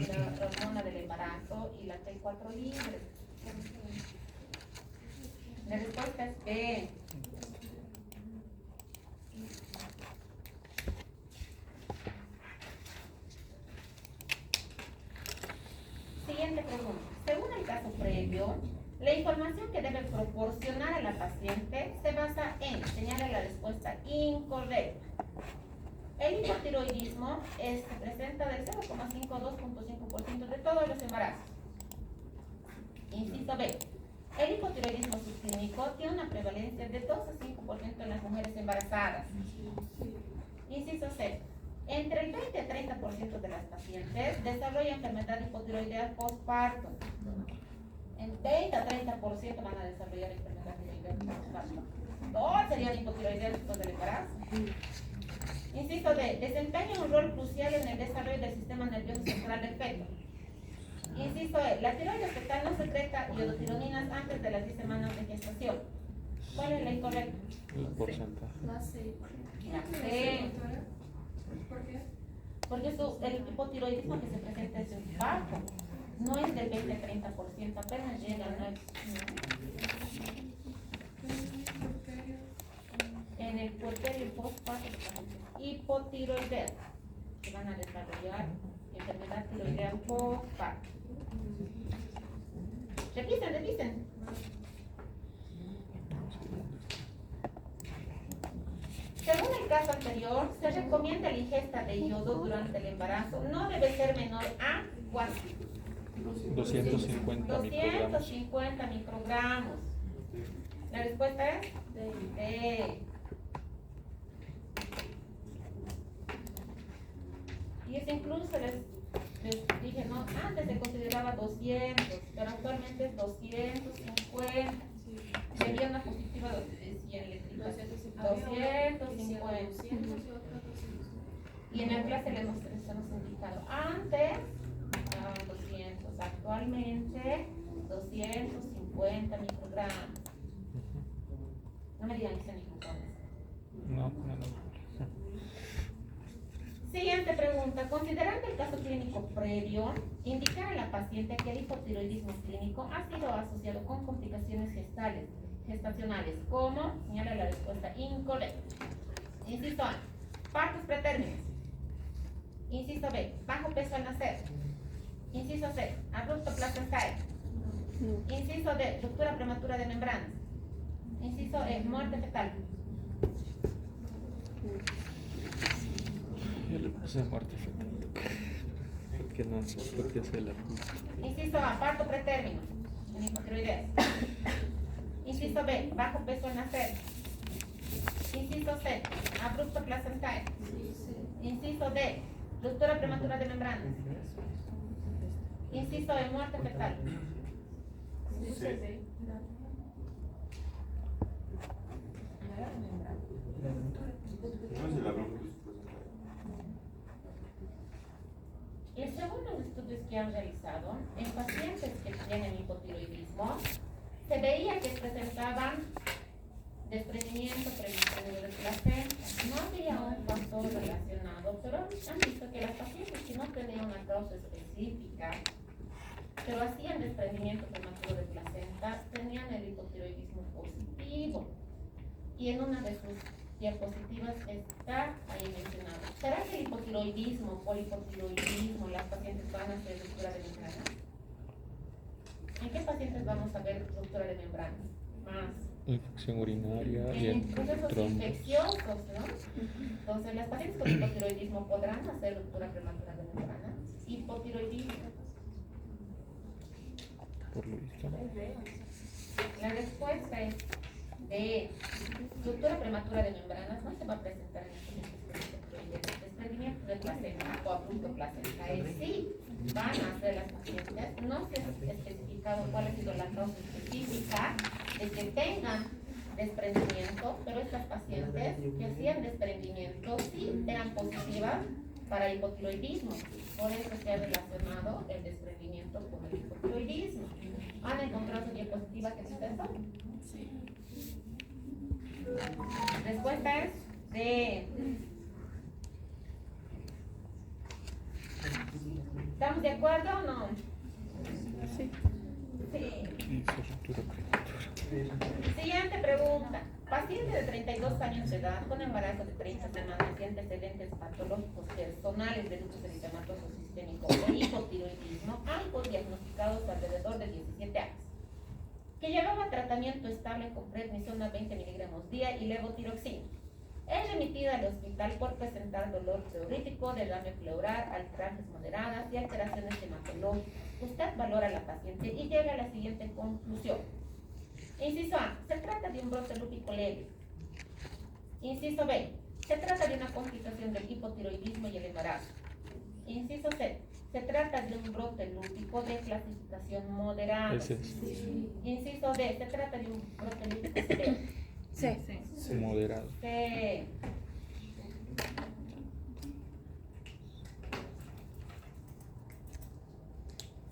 la hormona del embarazo y la T4 libre. La respuesta es B. Siguiente pregunta. Según el caso previo, la información que debe proporcionar a la paciente se basa en, señala la respuesta incorrecta. El hipotiroidismo se presenta del 0,5 a 2,5% de todos los embarazos. Inciso B. El hipotiroidismo subclínico tiene una prevalencia de 2 a 5% en las mujeres embarazadas. Inciso C. Entre el 20 a 30% de las pacientes desarrolla enfermedad hipotiroidea postparto. En 20 a 30% van a desarrollar enfermedad tiroidea postparto. Todos serían hipotiroideos después del embarazo. Inciso D. Desempeña un rol crucial en el desarrollo del sistema nervioso central del feto. Inciso E. La tiroides fetal no secreta iodotironinas antes de las 10 semanas de gestación. ¿Cuál es la incorrecta? El porcentaje. La C. La C. ¿Por qué? Porque el hipotiroidismo que se presenta es un bajo. No es del 20 a 30%, apenas llega, no es. En el puerperio postparto hipotiroidea, que van a desarrollar enfermedad tiroidea postparto. Repiten. Según el caso anterior, se recomienda la ingesta de yodo durante el embarazo. No debe ser menor a ¿cuánto? 250 microgramos. 250 microgramos. La respuesta es D. Y es incluso les dije, no, antes se consideraba 200, pero actualmente es 250. Sería una positiva de 100 eléctricas. 250. Y en el clase les hemos indicado antes 200, actualmente 250 microgramos. No me digan que sean microgramos. No. Siguiente pregunta. Considerando el caso clínico previo, indicar a la paciente que el hipotiroidismo clínico ha sido asociado con complicaciones gestacionales, como señala la respuesta incorrecta. Inciso A, partos pretérminos. Inciso B, bajo peso al nacer. Inciso C, abrupto placentario. Inciso D, ruptura prematura de membranas. Inciso E, muerte fetal. Yo le puse muerte fetal. Porque no sé por qué se la puse. Inciso A, parto pretérmino en hipotiroidea. Inciso B, bajo peso al nacer. Inciso C, abrupto placentario. Inciso D, ruptura prematura de membranas. Inciso E, muerte fetal. No sé la bronca. Según los estudios que han realizado, en pacientes que tienen hipotiroidismo, se veía que presentaban desprendimiento prematurado de placenta. No había un factor relacionado, pero han visto que las pacientes que no tenían una causa específica, pero hacían desprendimiento prematuro de placenta, tenían el hipotiroidismo positivo. Y en una de sus diapositivas está ahí mencionado. ¿Será que el hipotiroidismo, polihipotiroidismo, las pacientes van a hacer ruptura de membrana? ¿En qué pacientes vamos a ver ruptura de membrana? Más. Infección urinaria y En en procesos trombos. infecciosos, ¿no? Entonces, las pacientes con hipotiroidismo podrán hacer ruptura prematura de membrana. Hipotiroidismo. Por lo visto. La respuesta es de ruptura prematura de membranas no se va a presentar en el desprendimiento de placenta o abrupto placenta. Sí van a hacer las pacientes, no se ha especificado cuál ha sido la causa específica de que tengan desprendimiento, pero estas pacientes que hacían desprendimiento sí eran positivas para hipotiroidismo. Por eso se ha relacionado el desprendimiento con el hipotiroidismo. ¿Han encontrado su diapositiva que es esto? Sí. Respuesta es D. ¿Estamos de acuerdo o no? Sí. Sí. Hizo ruptura prematura. Siguiente pregunta. Paciente de 32 años de edad con embarazo de 30 semanas y antecedentes patológicos personales de lupus eritematoso sistémico o hipotiroidismo, ambos diagnosticados alrededor de 17 años, que llevaba tratamiento estable con prednisona 20 miligramos día y levotiroxina. Es remitida al hospital por presentar dolor pleurítico, derrame pleural, alteraciones moderadas y alteraciones hematológicas. Usted valora a la paciente y llega a la siguiente conclusión. Inciso A, se trata de un brote lúpico leve. Inciso B, se trata de una complicación del hipotiroidismo y el embarazo. Inciso C, se trata de un brote lúpico de clasificación moderada. Ese es Inciso D, se trata de un brote lúpico severo. Sí. moderado. C.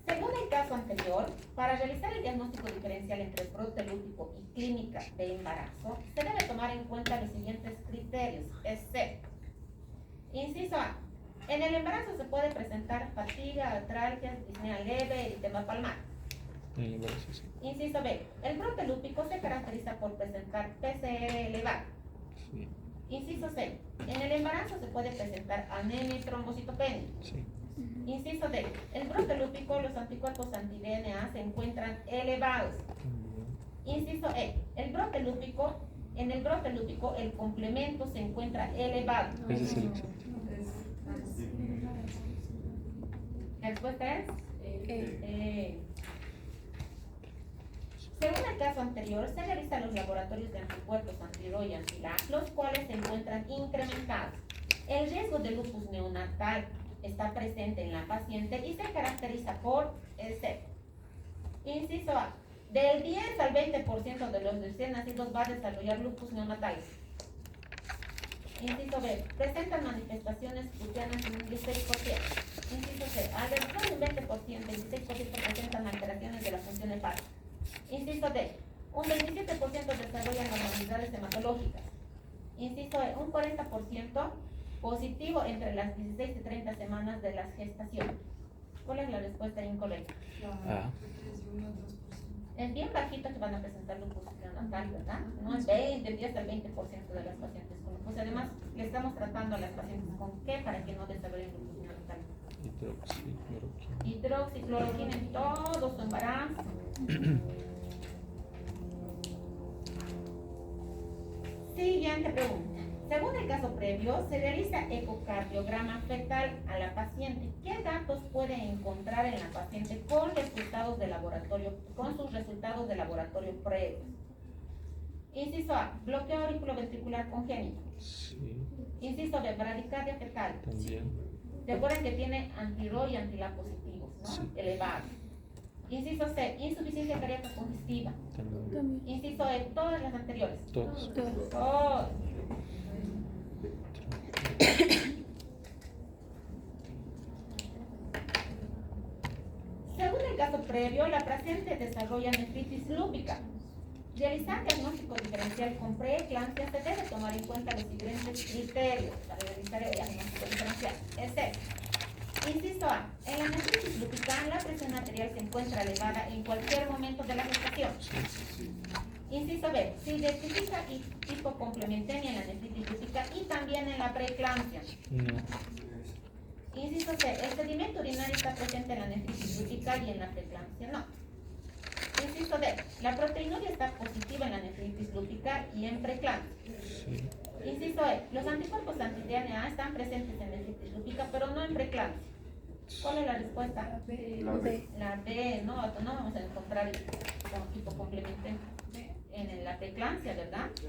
Según el caso anterior, para realizar el diagnóstico diferencial entre brote lúpico y clínica de embarazo, se debe tomar en cuenta los siguientes criterios, excepto. Inciso A. En el embarazo se puede presentar fatiga, artralgias, disnea leve, eritema palmar. En el embarazo sí. Inciso B. El brote lúpico se caracteriza por presentar PCR elevado. Sí. Inciso C. En el embarazo se puede presentar anemia y trombocitopenia. Sí. Inciso D. El brote lúpico, los anticuerpos anti-DNA se encuentran elevados. También. Inciso E. El brote lúpico En el brote lúpico, el complemento se encuentra elevado. Ese es el exacto. La respuesta es según el caso anterior, se realizan los laboratorios de anticuerpos anti-RO y anti-LA, los cuales se encuentran incrementados. El riesgo de lupus neonatal está presente en la paciente y se caracteriza por el sexo. Inciso A. Del 10 al 20% de los recién nacidos va a desarrollar lupus neonatal. Inciso B. Presentan manifestaciones cutaneas en un 16%. Inciso C. Alrededor de un 20%, 16% presentan alteraciones de la función hepática. Inciso D. Un 27% desarrollan anormalidades hematológicas. Inciso E. Un 40% positivo entre las 16 y 30 semanas de la gestación. ¿Cuál es la respuesta incorrecta? Ah, Es bien bajito que van a presentar lupus neonatal, ¿verdad? No es 20, 10 al 20% de las pacientes con lupus. Además, le estamos tratando a las pacientes con qué para que no desarrollen lupus neonatal. Hidroxicloroquina en todo su embarazo. Siguiente pregunta. Según el caso previo, se realiza ecocardiograma fetal a la paciente. ¿Qué datos puede encontrar en la paciente con resultados de laboratorio, con sus resultados de laboratorio previos? Inciso A, bloqueo auriculoventricular congénito. sí, Inciso B, bradicardia fetal. también. Recuerden que tiene anti-RO y anti-LA positivos, ¿no? Sí. Elevados. Inciso C, insuficiencia cardíaca congestiva. También. También. Inciso E, todas las anteriores. Todos. Todos. Todas. Según el caso previo, la paciente desarrolla nefritis lúpica. Realizar diagnóstico diferencial con preeclampsia se debe tomar en cuenta los siguientes criterios para realizar el diagnóstico diferencial. Inciso A. En la nefritis lúpica, la presión arterial se encuentra elevada en cualquier momento de la gestación. Inciso B. Se identifica hipocomplementemia en la nefritis lúpica y también en la preeclampsia. No. Inciso C. El sedimento urinario está presente en la nefritis lúpica y en la preeclampsia no. Inciso D. La proteinuria está positiva en la nefritis lúpica y en preeclampsia. Sí. Inciso E. Los anticuerpos anti-DNA están presentes en nefritis lúpica, pero no en preeclampsia. ¿Cuál es la respuesta? La B. La B. No vamos a encontrar hipocomplementemia en la preeclampsia, ¿verdad? Sí.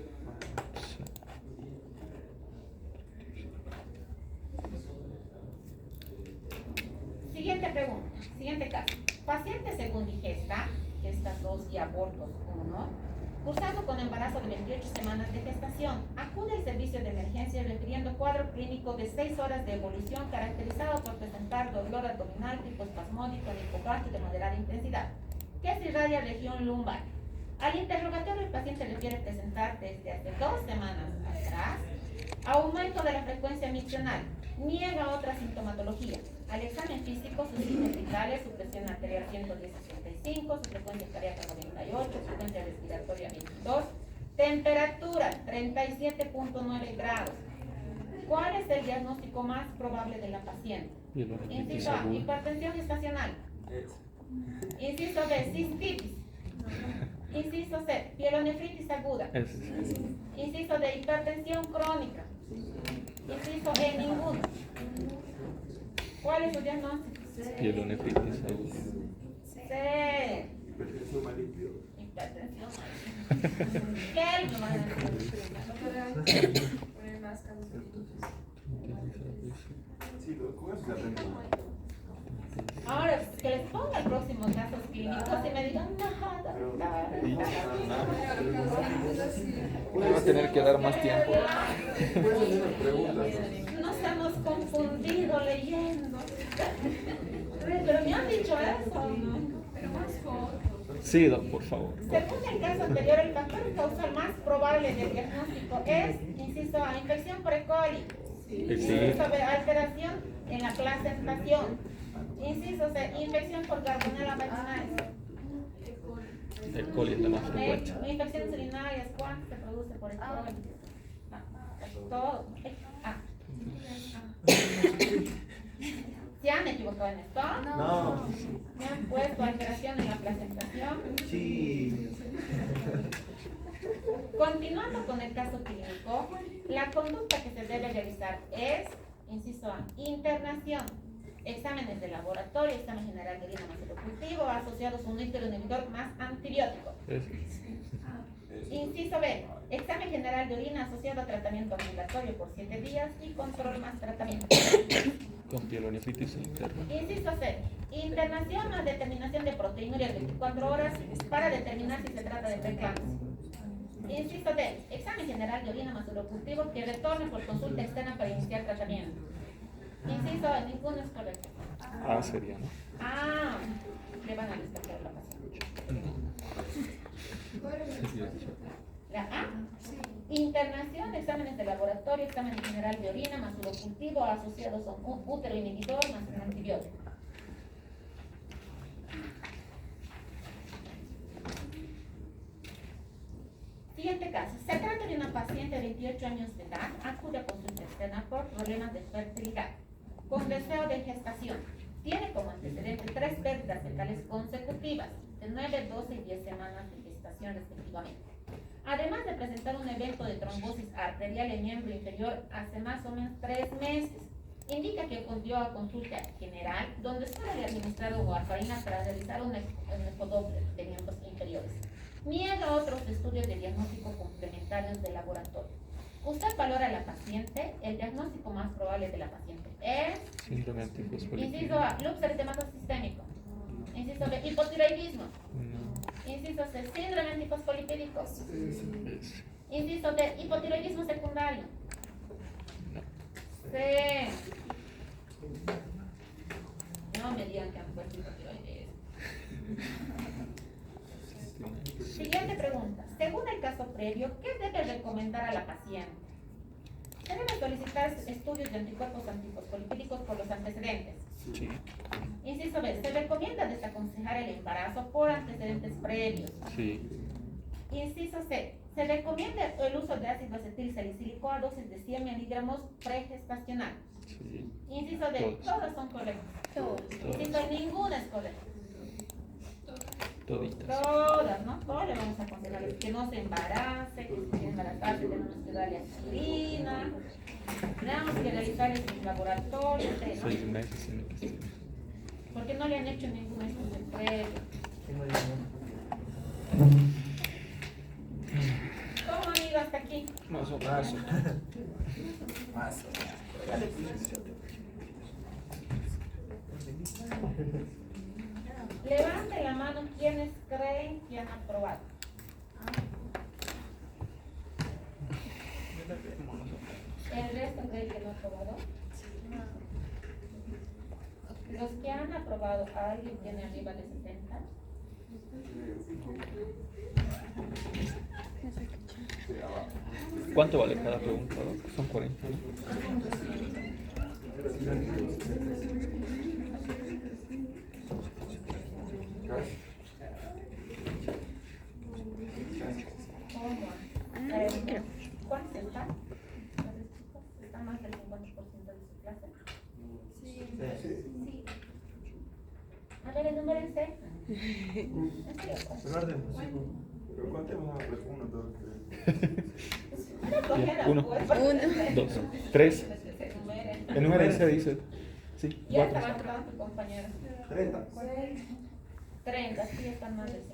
Siguiente pregunta, siguiente caso. Paciente según digesta, gestas 2 y abortos 1, cursando con embarazo de 28 semanas de gestación, acude al servicio de emergencia refiriendo cuadro clínico de 6 horas de evolución caracterizado por presentar dolor abdominal tipo espasmódico en hipogastro de moderada intensidad, que se irradia región lumbar. Al interrogatorio el paciente refiere presentar desde hace 2 semanas atrás aumento de la frecuencia miccional, niega otra sintomatología. Al examen físico, sus signos vitales, su presión arterial 110/65, su frecuencia cardíaca 98, frecuencia respiratoria 22, temperatura 37.9 grados. ¿Cuál es el diagnóstico más probable de la paciente? Pielonefritis Inciso A, aguda. hipertensión estacional. Inciso B, cistitis. Inciso C, pielonefritis aguda. Ese es. Inciso D, hipertensión crónica. Inciso E, ninguno. ¿Cuál es su diagnóstico? Pielonefritis aguda. C. Hipertensión maligna. Hipertensión. ¿Qué es lo más Sí, con eso se aprende. Ahora, que les ponga el próximo casos clínicos y me digan nada. Va a tener que dar más tiempo. Puedes hacer las preguntas. Nos hemos confundido leyendo. Pero me han dicho eso, ¿no? Sí, doc, por favor. Según el caso anterior, el factor causal más probable del diagnóstico es, inciso A, infección por E. coli. Inciso B, alteración en la placentación. Inciso C, infección por Gardnerella vaginalis. El coli es la más frecuente. Infecciones urinarias, ¿cuánto se produce por E. coli? Todo. ¿Se han equivocado en esto? No. ¿Me han puesto alteración en la placentación? Sí. Continuando con el caso clínico, la conducta que se debe realizar es, inciso A, internación, exámenes de laboratorio, examen general de orina más cultivo, asociados a un inhibidor más antibiótico. Inciso B, examen general de orina asociado a tratamiento ambulatorio por 7 días y control más tratamiento. Con pielonefritis interna. Inciso C, internación a determinación de proteinuria 24 horas para determinar si se trata de preeclampsia. Inciso D, examen general de orina más urocultivo que retorne por consulta externa para iniciar tratamiento. Inciso A, ninguno es correcto. A sería, ¿no? Ah, le van a descartar la paciente. La A, internación, exámenes de laboratorio, examen general de orina más urocultivo asociados a un útero inhibidor más un antibiótico. Siguiente caso. Se trata de una paciente de 28 años de edad, acude a consulta externa por problemas de fertilidad, con deseo de gestación. Tiene como antecedente 3 pérdidas fetales consecutivas, de 9, 12 y 10 semanas de gestación respectivamente. Además de presentar un evento de trombosis arterial en miembro inferior hace más o menos 3 meses. Indica que acudió a consulta general, donde solo le administraron warfarina para realizar un ecodoppler de miembros inferiores. Niega otros estudios de diagnóstico complementarios de laboratorio. Usted valora a la paciente. El diagnóstico más probable de la paciente es Síndrome antifosfolípido. inciso A, lupus eritematoso sistémico. Inciso B, hipotiroidismo. No. Inciso C, síndrome antifosfolipídico. Es. Inciso D, hipotiroidismo secundario. No. C. No me digan que han puesto hipotiroidismo. Siguiente pregunta. Según el caso previo, ¿qué debe recomendar a la paciente? Se deben solicitar estudios de anticuerpos antifosfolipídicos por los antecedentes. Sí. Inciso B. Se recomienda desaconsejar el embarazo por antecedentes previos. Sí. Inciso C. Se recomienda el uso de ácido acetil salicílico a dosis de 100 miligramos pregestacional. Sí. Inciso D. Todas son correctas. Inciso D. Ninguna es correcta. Toditas. Todas, ¿no? Todas le vamos a aconsejar que no se embarace, que si quiere embarazarse tenemos que darle aspirina, tenemos que realizar el laboratorio, ¿no? 6 meses en el que esté. Porque no le han hecho ningún estudio previo. ¿Cómo han ido hasta aquí? Más o menos. Levante la mano quienes creen que han aprobado. ¿El resto cree que no ha aprobado? Los que han aprobado, ¿alguien tiene arriba de 70? ¿Cuánto vale cada pregunta? Son 40, ¿no? ¿Cuántos están? ¿Están más del 50% de su clase? Sí. A ver, enumérense. ¿En serio? Pero contemos pues, 1, 2, 3. Ya, 1, 2, 3. Enumérense, dice. Sí, Ya 4. estaba tratando tu compañero. 30. 30, sí están más del 50%.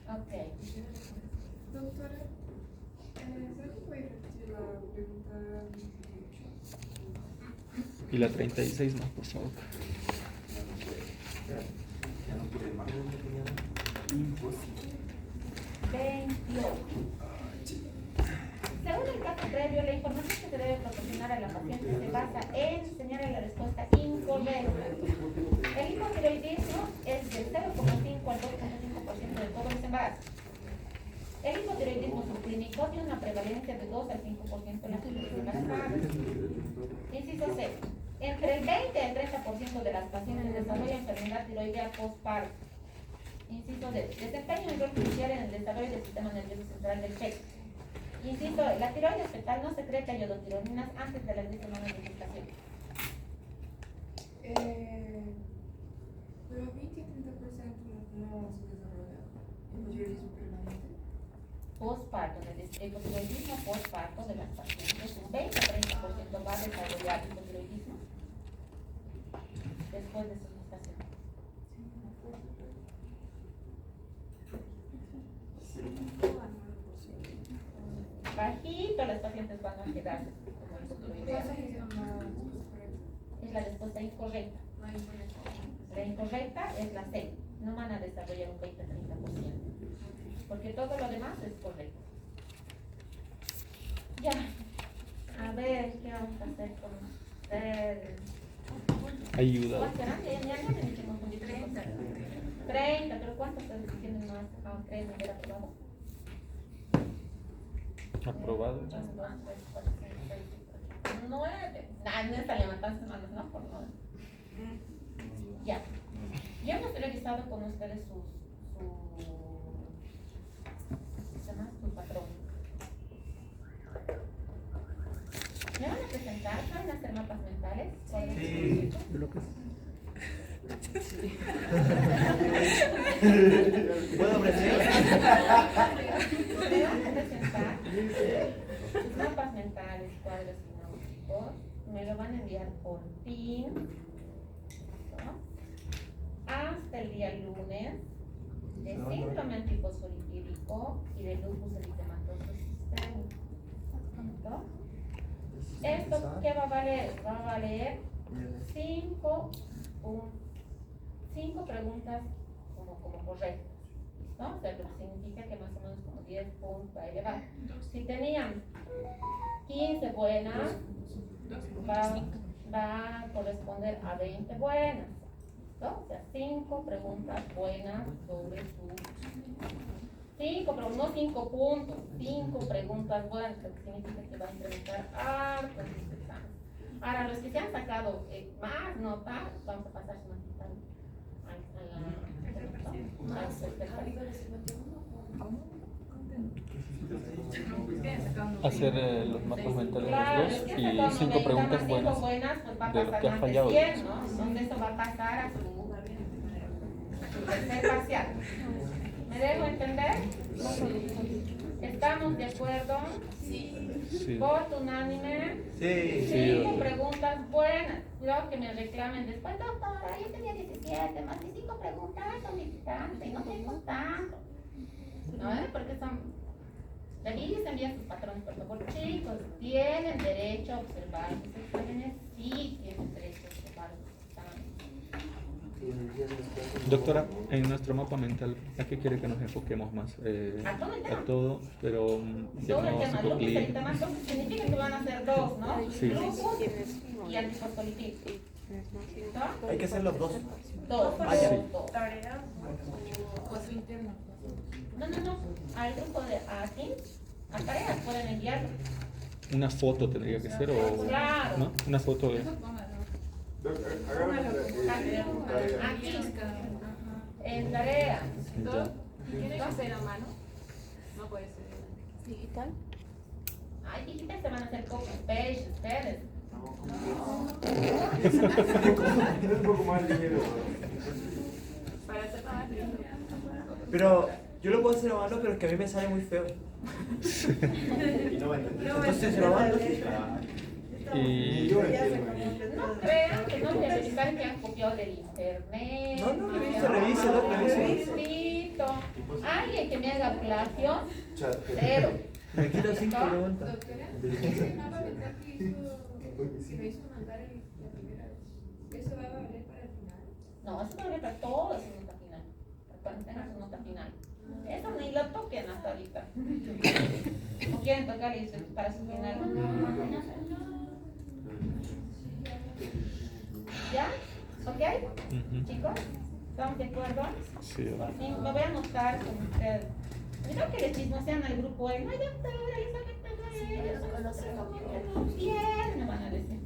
Ok. Doctora, ¿será que puede repetir la pregunta 28? Y la 36 más, por favor. Ya no quiere más. Imposible. 28. Según el caso previo, la información que se debe proporcionar a la paciente se basa en señalar la respuesta incorrecta. El hipotiroidismo es del 0,5 al 2,5% de todos los embarazos. El hipotiroidismo subclínico tiene una prevalencia de 2 al 5% en las mujeres embarazadas. Inciso C. Entre el 20 y el 30% de las pacientes desarrollan enfermedad tiroidea postparto. Inciso D. Desempeña un rol crucial en el desarrollo del sistema nervioso central del feto. Inciso E. La tiroides fetal no secreta iodotironinas antes de las 10 semanas de gestación. Pero 20 y 30% no se desarrolla. postparto, en el hipotiroidismo postparto de las pacientes, un 20-30% va a desarrollar hipotiroidismo después de su gestación. Bajito, las pacientes van a quedarse como hipotiroideas. Es la respuesta incorrecta. La incorrecta es la C. No van a desarrollar un 20-30%. Porque todo lo demás es correcto. Ya. A ver, ¿qué vamos a hacer con ustedes? Ayuda. ¿Cuánto eran? Ya me dije, me confundí. 30, pero ¿cuántos ustedes tienen más? Ah, 3 de haber aprobado. Aprobado. 1, 2, 3, 4, 5, 6, 7, 8, 9. Nah, no está levantando manos, ¿no? Por 9. Ya. Ya hemos revisado con ustedes su patrón. ¿Me van a presentar? ¿Saben hacer mapas mentales? Sí. ¿Puedo presentar? Me van a presentar sus mapas mentales, cuadros sinópticos. Me lo van a enviar por Teams, ¿no? Hasta el día lunes de síndrome antifosfolipídico y de lupus eritematoso sistémico. ¿No? ¿Esto qué va a valer? Va a valer 5 preguntas como correctas, ¿no? O sea, lo que significa que más o menos como 10 puntos va a elevar. Si tenían 15 buenas, va a corresponder a 20 buenas, ¿no? O sea, 5 preguntas buenas sobre su... 5, pero no 5 puntos, 5 preguntas buenas, lo que significa que va a incrementar harto en sus exámenes. Ahora, los que se han sacado más notas, vamos a pasar su notita Hacer los mapas mentales claro, los es dos que y sacó 5 90 preguntas más buenas 5 buenas, pues va a de lo pasar que ha más de fallado. 100, ¿no? Entonces eso va a pasar a su tercer parcial. ¿Me dejo entender? ¿Estamos de acuerdo? Sí. ¿Voto unánime? Sí. 5 preguntas buenas. Cuidado que me reclamen después, doctora, yo tenía 17, más de 5 preguntas son visitantes y no tengo tanto. ¿No? Porque son... Revisen bien sus patrones, por favor. Chicos, ¿tienen derecho a observar sus exámenes? Sí, tienen derecho a observar sus exámenes. Doctora, en nuestro mapa mental, ¿a qué quiere que nos enfoquemos más? ¿A todo entero? A todo, pero Todo el tema, diagnóstico lupus clínico. eritematoso significa que van a ser 2, ¿no? Sí. Lupus y antifosfolipídico. ¿No? Hay que hacer los dos. 2, Vaya. 2. ¿Tareas o su interno? No. Al grupo de ASI, a tareas pueden enviarlo. Una foto tendría que ser, o Claro. ¿no? Una foto de... Aquí, en tarea. Ya. ¿Tiene que ser a mano? No puede ser digital. Ay, digital se van a hacer copy paste ustedes. Es un poco más ligero. Para hacer más lindo. Pero yo lo puedo hacer a mano, pero es que a mí me sale muy feo. Entonces se lo mando. Y No crean que no voy a verificar que han copiado del internet. No, revise. Listo. Alguien que me haga plagio, Chat. 0. Me quito 5 preguntas. Doctora, ese mapa mental que me hizo mandar la primera vez, ¿eso va a valer para el final? No, eso vale para todo su nota final. Cuando tengan su nota final. Eso ni lo toquen hasta ahorita. ¿O quieren tocar y para su final? ¿Ya? ¿Ok? Chicos, ¿estamos de acuerdo? sí, Sí, me voy a anotar con ustedes. Mira que le chismosean al grupo, no, doctora, yo saqué todo eso. Bien, me van a decir.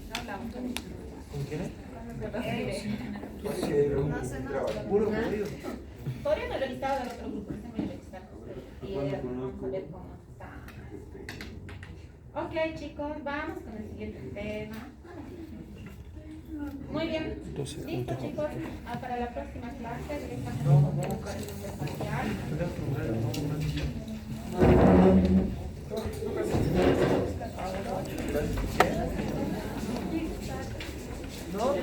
No hablamos. ¿Con quién es? Puro jodido. Todavía no he revisado del otro grupo, déjenme revisar. Vamos a ver cómo está. Ok, chicos, vamos con el siguiente tema. Muy bien. 12 Listo, puntos. chicos. Para la próxima clase directamente vamos a buscar el nombre parcial. No,